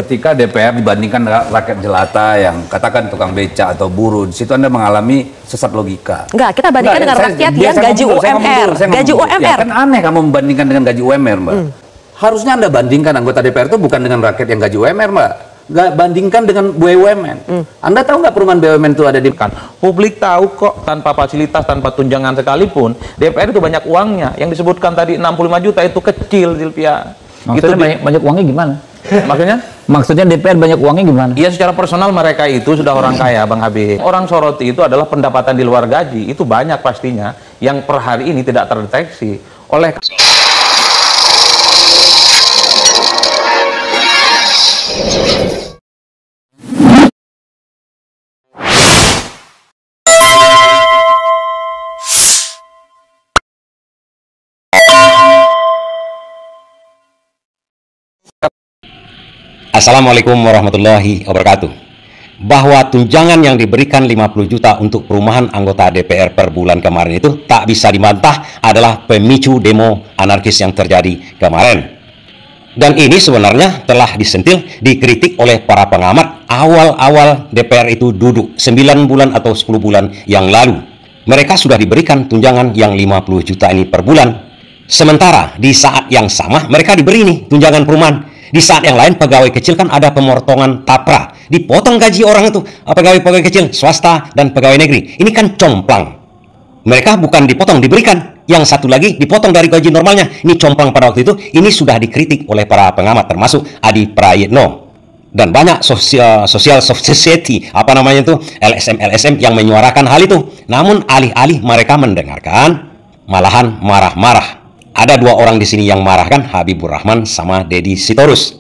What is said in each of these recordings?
Ketika DPR dibandingkan rakyat jelata yang katakan tukang beca atau buruh, di situ Anda mengalami sesat logika. Enggak, kita bandingkan dengan rakyat yang gaji UMR. Gaji UMR. Ya, kan aneh kamu membandingkan dengan gaji UMR, Mbak. Harusnya Anda bandingkan anggota DPR itu bukan dengan rakyat yang gaji UMR, Mbak. Nggak bandingkan dengan BUMN. Anda tahu nggak perumahan BUMN itu ada di kan? Publik tahu kok, tanpa fasilitas, tanpa tunjangan sekalipun, DPR itu banyak uangnya. Yang disebutkan tadi 65 juta itu kecil, Silvia. Maksudnya banyak uangnya gimana? Maksudnya? Maksudnya DPR banyak uangnya gimana? Iya, secara personal mereka itu sudah orang kaya, Bang Habib. Orang soroti itu adalah pendapatan di luar gaji. Itu banyak pastinya yang per hari ini tidak terdeteksi. Oleh Assalamualaikum warahmatullahi wabarakatuh. Bahwa tunjangan yang diberikan 50 juta untuk perumahan anggota DPR per bulan kemarin itu tak bisa dibantah adalah pemicu demo anarkis yang terjadi kemarin. Dan ini sebenarnya telah disentil, dikritik oleh para pengamat awal-awal DPR itu duduk 9 bulan atau 10 bulan yang lalu. Mereka sudah diberikan tunjangan yang 50 juta ini per bulan. Sementara di saat yang sama mereka diberi nih tunjangan perumahan. Di saat yang lain pegawai kecil kan ada pemotongan tapra, dipotong gaji orang itu, pegawai-pegawai kecil swasta dan pegawai negeri. Ini kan complang. Mereka bukan dipotong, diberikan. Yang satu lagi dipotong dari gaji normalnya. Ini complang pada waktu itu. Ini sudah dikritik oleh para pengamat, termasuk Adi Prayitno dan banyak social society, LSM yang menyuarakan hal itu. Namun alih-alih mereka mendengarkan, malahan marah-marah. Ada dua orang di sini yang marah kan, Habibur Rahman sama Deddy Sitorus.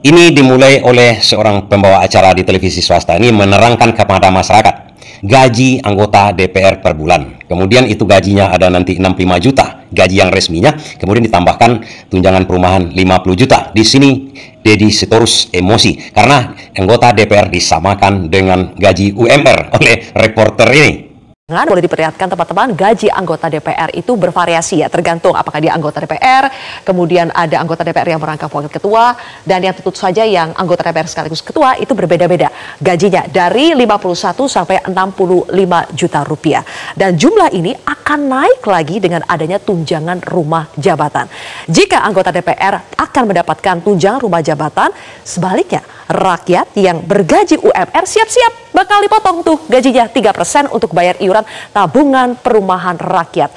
Ini dimulai oleh seorang pembawa acara di televisi swasta ini menerangkan kepada masyarakat gaji anggota DPR per bulan. Kemudian itu gajinya ada nanti 65 juta, gaji yang resminya. Kemudian ditambahkan tunjangan perumahan 50 juta. Di sini Deddy Sitorus emosi karena anggota DPR disamakan dengan gaji UMR oleh reporter ini. Boleh diperlihatkan teman-teman, gaji anggota DPR itu bervariasi ya, tergantung apakah dia anggota DPR, kemudian ada anggota DPR yang merangkap wakil ketua, dan yang tentu saja yang anggota DPR sekaligus ketua itu berbeda-beda gajinya dari 51 sampai 65 juta rupiah. Dan jumlah ini akan naik lagi dengan adanya tunjangan rumah jabatan. Jika anggota DPR akan mendapatkan tunjangan rumah jabatan, sebaliknya rakyat yang bergaji UMR siap-siap bakal dipotong tuh gajinya 3% untuk bayar iuran tabungan perumahan rakyat.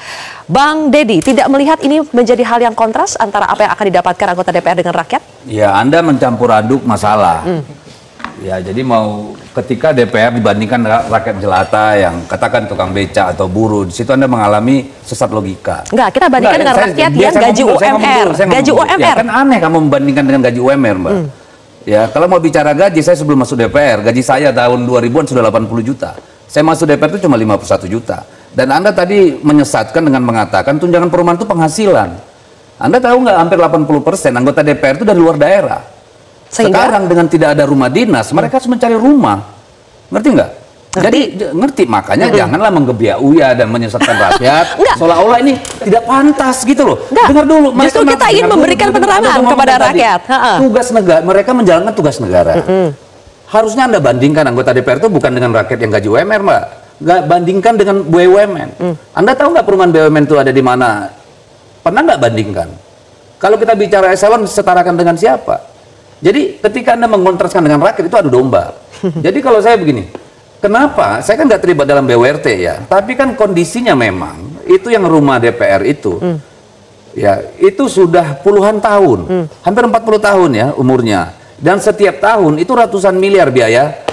Bang Deddy, tidak melihat ini menjadi hal yang kontras antara apa yang akan didapatkan anggota DPR dengan rakyat? Ya, Anda mencampur aduk masalah. Ya, jadi mau ketika DPR dibandingkan rakyat jelata yang katakan tukang beca atau buruh, di situ Anda mengalami sesat logika. Enggak, kita bandingkan dengan rakyat yang gaji UMR. Gaji UMR. Ya, kan aneh kamu membandingkan dengan gaji UMR, Mbak. Ya, kalau mau bicara gaji, saya sebelum masuk DPR, gaji saya tahun 2000-an sudah 80 juta. Saya masuk DPR itu cuma 51 juta. Dan Anda tadi menyesatkan dengan mengatakan tunjangan perumahan itu penghasilan. Anda tahu nggak, hampir 80% anggota DPR itu dari luar daerah. Sekarang dengan tidak ada rumah dinas, mereka harus mencari rumah. Ngerti nggak? Jadi ngerti, makanya janganlah menggebiak-uya dan menyesatkan rakyat seolah-olah ini tidak pantas gitu loh. Dengar dulu, justru kita ingin memberikan penerangan kepada rakyat. Tugas negara, mereka menjalankan tugas negara. Harusnya Anda bandingkan anggota DPR itu bukan dengan rakyat yang gaji UMR, Mbak. Nggak bandingkan dengan BUMN. Anda tahu nggak perumahan BUMN itu ada di mana? Pernah nggak bandingkan? Kalau kita bicara eselon, setarakan dengan siapa? Jadi ketika Anda mengontraskan dengan rakyat itu adu domba. Jadi kalau saya begini, kenapa? Saya kan nggak terlibat dalam BWRT ya, tapi kan kondisinya memang itu yang rumah DPR itu, ya itu sudah puluhan tahun, hampir 40 tahun ya umurnya, dan setiap tahun itu ratusan miliar biaya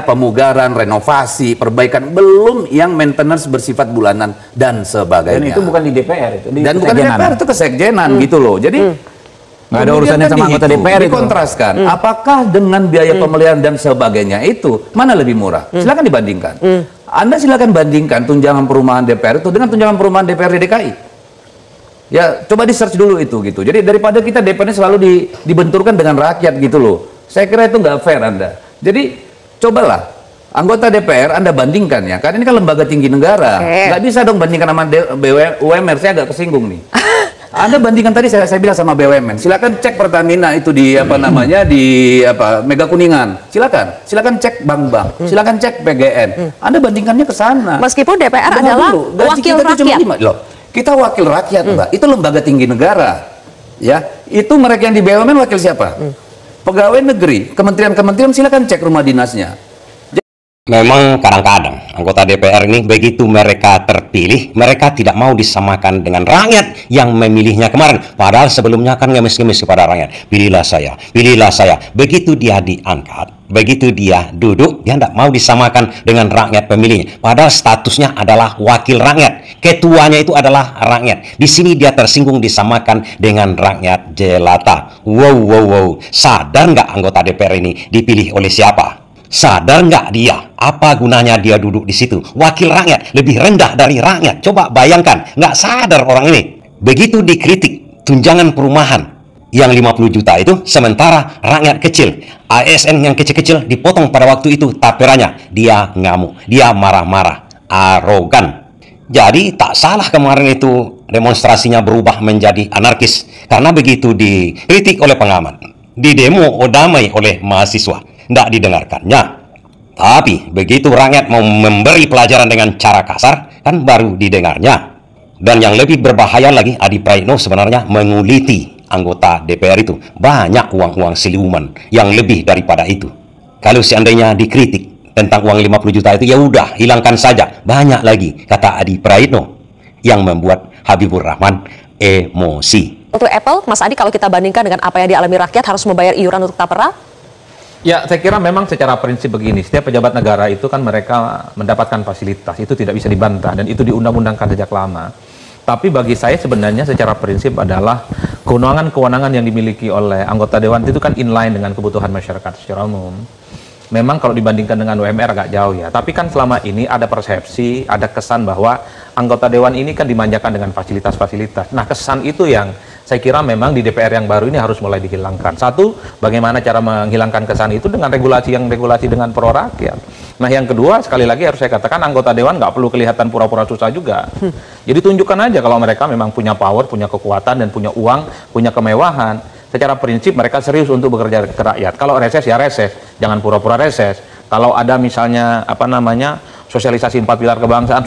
pemugaran, renovasi, perbaikan, belum yang maintenance bersifat bulanan dan sebagainya. Dan itu bukan di DPR itu. Dan bukan di DPR, itu kesekjenan gitu loh. Jadi nggak ada urusannya sama anggota DPR itu. Dikontraskan. Apakah dengan biaya pemeliharaan dan sebagainya itu mana lebih murah? Silakan dibandingkan. Anda silakan bandingkan tunjangan perumahan DPR itu dengan tunjangan perumahan DPR di DKI. Ya, coba di search dulu itu gitu. Jadi daripada kita DPR-nya selalu dibenturkan dengan rakyat gitu loh. Saya kira itu nggak fair Anda. Jadi cobalah anggota DPR Anda bandingkan ya. Karena ini kan lembaga tinggi negara. Nggak bisa dong bandingkan sama UMR. Saya agak kesinggung nih. Anda bandingkan tadi saya bilang sama BUMN. Silakan cek Pertamina itu di apa namanya di Mega Kuningan. Silakan cek bank-bank. Silakan cek PGN. Anda bandingkannya ke sana. Meskipun DPR Dengar adalah dulu, gaji wakil kita tuh cuma rakyat. 5. Loh, kita wakil rakyat, Mbak. Itu lembaga tinggi negara. Ya, itu mereka yang di BUMN wakil siapa? Pegawai negeri, kementerian-kementerian, silakan cek rumah dinasnya. Memang kadang-kadang anggota DPR ini begitu mereka terpilih, mereka tidak mau disamakan dengan rakyat yang memilihnya kemarin. Padahal sebelumnya kan ngemis-ngemis kepada rakyat. Pilihlah saya, pilihlah saya. Begitu dia diangkat, begitu dia duduk, dia tidak mau disamakan dengan rakyat pemilihnya. Padahal statusnya adalah wakil rakyat. Ketuanya itu adalah rakyat. Di sini dia tersinggung disamakan dengan rakyat jelata. Wow. Sadar nggak anggota DPR ini dipilih oleh siapa? Sadar nggak dia? Apa gunanya dia duduk di situ? Wakil rakyat, lebih rendah dari rakyat. Coba bayangkan, nggak sadar orang ini. Begitu dikritik tunjangan perumahan yang 50 juta itu, sementara rakyat kecil, ASN yang kecil-kecil dipotong pada waktu itu taperannya. Dia ngamuk, dia marah-marah, arogan. Jadi tak salah kemarin itu demonstrasinya berubah menjadi anarkis. Karena begitu dikritik oleh pengamat, didemo damai oleh mahasiswa, tidak didengarkannya. Tapi begitu rakyat mau memberi pelajaran dengan cara kasar, kan baru didengarnya. Dan yang lebih berbahaya lagi, Adi Praitno sebenarnya menguliti anggota DPR itu. Banyak uang-uang siluman yang lebih daripada itu. Kalau seandainya dikritik tentang uang 50 juta itu, ya udah, hilangkan saja. Banyak lagi, kata Adi Praitno, yang membuat Habibur Rahman emosi. Untuk Apple, Mas Adi, kalau kita bandingkan dengan apa yang dialami rakyat harus membayar iuran untuk tapera? Ya, saya kira memang secara prinsip begini, setiap pejabat negara itu kan mereka mendapatkan fasilitas, itu tidak bisa dibantah, dan itu diundang-undangkan sejak lama. Tapi bagi saya sebenarnya secara prinsip adalah kewenangan-kewenangan yang dimiliki oleh anggota Dewan itu kan inline dengan kebutuhan masyarakat secara umum. Memang kalau dibandingkan dengan UMR agak jauh ya, tapi kan selama ini ada persepsi, ada kesan bahwa anggota Dewan ini kan dimanjakan dengan fasilitas-fasilitas. Nah, kesan itu yang saya kira memang di DPR yang baru ini harus mulai dihilangkan. Satu, bagaimana cara menghilangkan kesan itu dengan regulasi dengan pro rakyat. Nah, yang kedua, sekali lagi harus saya katakan anggota Dewan nggak perlu kelihatan pura-pura susah juga. Jadi tunjukkan aja kalau mereka memang punya power, punya kekuatan, dan punya uang, punya kemewahan. Secara prinsip mereka serius untuk bekerja ke rakyat. Kalau reses ya reses, jangan pura-pura reses. Kalau ada misalnya sosialisasi 4 pilar kebangsaan,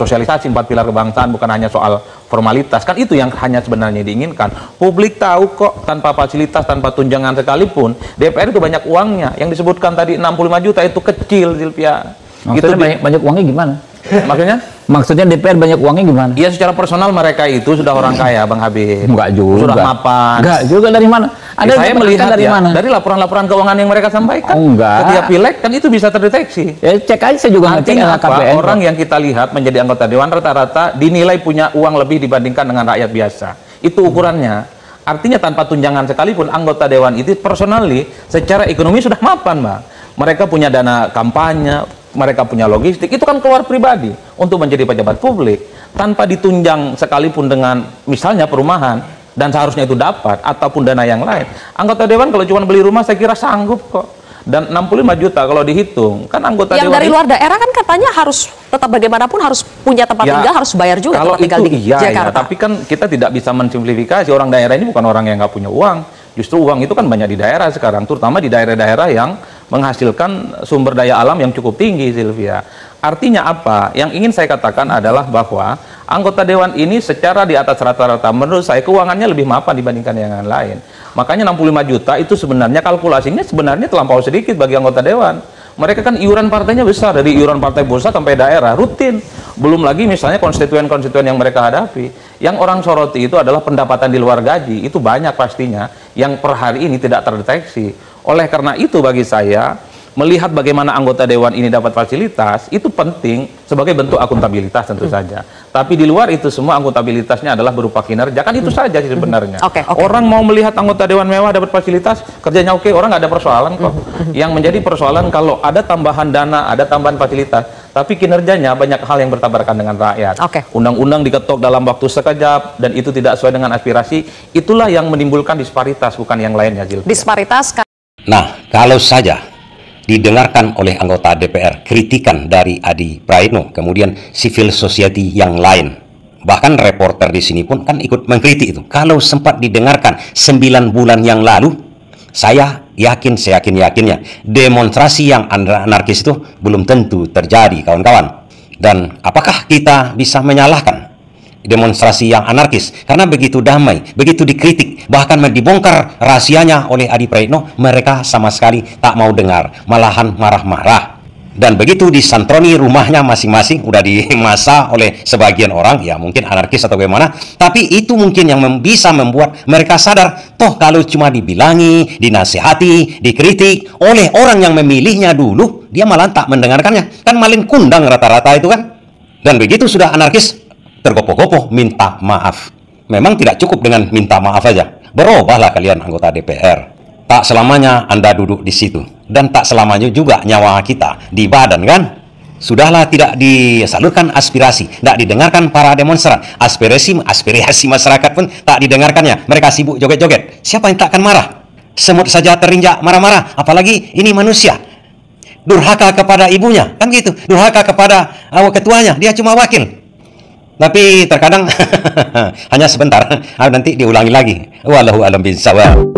bukan hanya soal formalitas, kan itu yang hanya sebenarnya diinginkan. Publik tahu kok, tanpa fasilitas, tanpa tunjangan sekalipun, DPR itu banyak uangnya. Yang disebutkan tadi 65 juta itu kecil, Silvia. Maksudnya banyak uangnya gimana? Maksudnya? Maksudnya DPR banyak uangnya gimana? Iya, secara personal mereka itu sudah orang kaya, Bang Habib. Enggak juga. Sudah mapan. Enggak juga, dari mana? Ada Saya melihat dari mana? Dari laporan-laporan keuangan yang mereka sampaikan. Enggak. Ketika pileg kan itu bisa terdeteksi. Ya, cek aja, saya juga ngecek Artinya LHKPN. apa? Orang yang kita lihat menjadi anggota Dewan rata-rata dinilai punya uang lebih dibandingkan dengan rakyat biasa. Itu ukurannya. Artinya tanpa tunjangan sekalipun anggota Dewan itu personally secara ekonomi sudah mapan, Mbak. Mereka punya dana kampanye, mereka punya logistik, itu kan keluar pribadi untuk menjadi pejabat publik tanpa ditunjang sekalipun dengan misalnya perumahan, dan seharusnya itu dapat, ataupun dana yang lain. Anggota Dewan kalau cuma beli rumah saya kira sanggup kok. Dan 65 juta kalau dihitung, kan anggota yang Dewan dari luar daerah kan katanya harus tetap bagaimanapun harus punya tempat tinggal, harus bayar juga kalau tempat tinggal itu, di Jakarta. tapi kan kita tidak bisa mensimplifikasi, orang daerah ini bukan orang yang nggak punya uang. Justru uang itu kan banyak di daerah sekarang, terutama di daerah-daerah yang menghasilkan sumber daya alam yang cukup tinggi, Silvia. Artinya apa? Yang ingin saya katakan adalah bahwa anggota Dewan ini secara di atas rata-rata menurut saya keuangannya lebih mapan dibandingkan yang lain. Makanya 65 juta itu sebenarnya kalkulasinya sebenarnya terlampau sedikit bagi anggota Dewan. Mereka kan iuran partainya besar, dari iuran partai pusat sampai daerah, rutin. Belum lagi misalnya konstituen-konstituen yang mereka hadapi. Yang orang soroti itu adalah pendapatan di luar gaji, itu banyak pastinya, yang per hari ini tidak terdeteksi. Oleh karena itu bagi saya, melihat bagaimana anggota Dewan ini dapat fasilitas, itu penting sebagai bentuk akuntabilitas tentu saja. Tapi di luar itu semua akuntabilitasnya adalah berupa kinerja, kan itu saja sih sebenarnya. Orang mau melihat anggota Dewan mewah dapat fasilitas, kerjanya oke, orang nggak ada persoalan kok. Yang menjadi persoalan kalau ada tambahan dana, ada tambahan fasilitas, tapi kinerjanya banyak hal yang bertabrakan dengan rakyat. Undang-undang diketok dalam waktu sekejap, dan itu tidak sesuai dengan aspirasi, itulah yang menimbulkan disparitas, bukan yang lainnya, Zilvia. Disparitas. Nah, kalau saja didengarkan oleh anggota DPR kritikan dari Adi Praitno, kemudian civil society yang lain, Bahkan reporter di sini pun kan ikut mengkritik itu. Kalau sempat didengarkan 9 bulan yang lalu, saya yakinnya demonstrasi yang anarkis itu belum tentu terjadi, kawan-kawan. Dan apakah kita bisa menyalahkan demonstrasi yang anarkis? Karena begitu damai, begitu dikritik, bahkan dibongkar rahasianya oleh Adi Praetno, mereka sama sekali tak mau dengar, malahan marah-marah. Dan begitu disantroni rumahnya masing-masing, udah dimasa oleh sebagian orang, ya mungkin anarkis atau bagaimana, tapi itu mungkin yang bisa membuat mereka sadar, toh kalau cuma dibilangi, dinasihati, dikritik oleh orang yang memilihnya dulu, dia malah tak mendengarkannya. Kan malin kundang rata-rata itu kan. Dan begitu sudah anarkis, tergopoh-gopoh minta maaf. Memang tidak cukup dengan minta maaf aja. Berubahlah kalian anggota DPR. Tak selamanya Anda duduk di situ. Dan tak selamanya juga nyawa kita di badan, kan? Sudahlah tidak disalurkan aspirasi, tidak didengarkan para demonstran. Aspirasi masyarakat pun tak didengarkannya. Mereka sibuk joget-joget. Siapa yang tak akan marah? Semut saja terinjak marah-marah, apalagi ini manusia. Durhaka kepada ibunya, kan gitu. Durhaka kepada ketuanya, dia cuma wakil. Tapi terkadang hanya sebentar, nanti diulangi lagi. Wallahu a'lam bishawab.